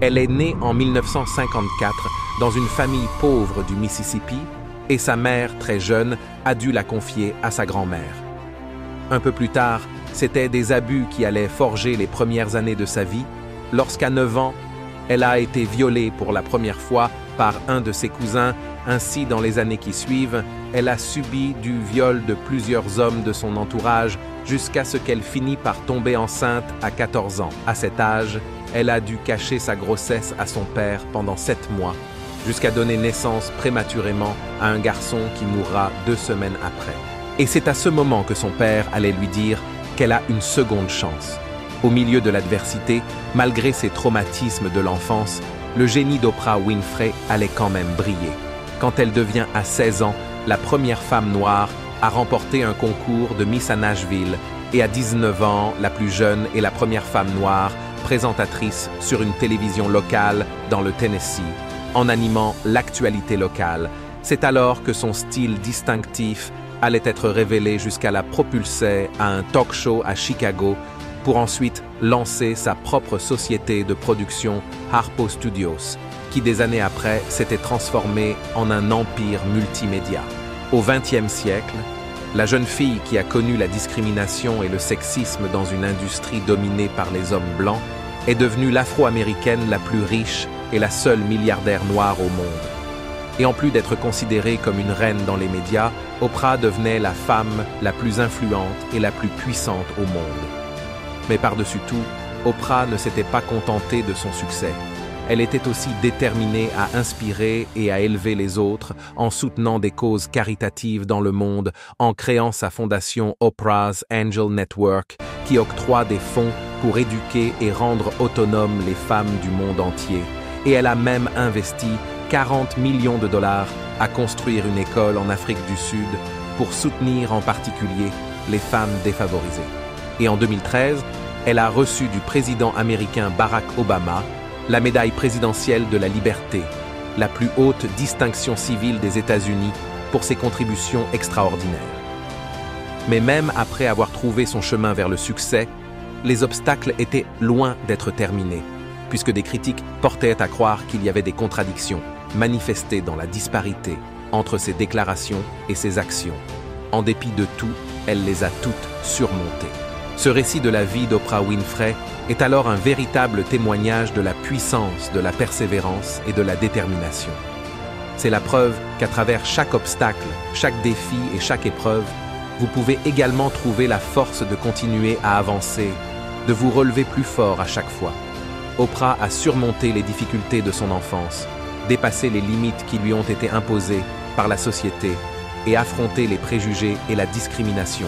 Elle est née en 1954 dans une famille pauvre du Mississippi et sa mère, très jeune, a dû la confier à sa grand-mère. Un peu plus tard, c'était des abus qui allaient forger les premières années de sa vie, lorsqu'à 9 ans, elle a été violée pour la première fois par un de ses cousins. Ainsi, dans les années qui suivent, elle a subi du viol de plusieurs hommes de son entourage jusqu'à ce qu'elle finit par tomber enceinte à 14 ans. À cet âge, elle a dû cacher sa grossesse à son père pendant 7 mois, jusqu'à donner naissance prématurément à un garçon qui mourra 2 semaines après. Et c'est à ce moment que son père allait lui dire qu'elle a une seconde chance. Au milieu de l'adversité, malgré ses traumatismes de l'enfance, le génie d'Oprah Winfrey allait quand même briller. Quand elle devient à 16 ans la première femme noire à remporter un concours de Miss à Nashville et à 19 ans la plus jeune et la première femme noire présentatrice sur une télévision locale dans le Tennessee, en animant l'actualité locale. C'est alors que son style distinctif allait être révélé jusqu'à la propulser à un talk show à Chicago pour ensuite lancer sa propre société de production Harpo Studios, qui des années après s'était transformée en un empire multimédia. Au XXe siècle, la jeune fille qui a connu la discrimination et le sexisme dans une industrie dominée par les hommes blancs est devenue l'Afro-américaine la plus riche et la seule milliardaire noire au monde. Et en plus d'être considérée comme une reine dans les médias, Oprah devenait la femme la plus influente et la plus puissante au monde. Mais par-dessus tout, Oprah ne s'était pas contentée de son succès. Elle était aussi déterminée à inspirer et à élever les autres en soutenant des causes caritatives dans le monde, en créant sa fondation Oprah's Angel Network, qui octroie des fonds pour éduquer et rendre autonomes les femmes du monde entier. Et elle a même investi 40 millions de dollars à construire une école en Afrique du Sud pour soutenir en particulier les femmes défavorisées. Et en 2013, elle a reçu du président américain Barack Obama la médaille présidentielle de la liberté, la plus haute distinction civile des États-Unis pour ses contributions extraordinaires. Mais même après avoir trouvé son chemin vers le succès, les obstacles étaient loin d'être terminés, puisque des critiques portaient à croire qu'il y avait des contradictions manifestées dans la disparité entre ses déclarations et ses actions. En dépit de tout, elle les a toutes surmontées. Ce récit de la vie d'Oprah Winfrey est alors un véritable témoignage de la puissance, de la persévérance et de la détermination. C'est la preuve qu'à travers chaque obstacle, chaque défi et chaque épreuve, vous pouvez également trouver la force de continuer à avancer, de vous relever plus fort à chaque fois. Oprah a surmonté les difficultés de son enfance, dépassé les limites qui lui ont été imposées par la société et affronté les préjugés et la discrimination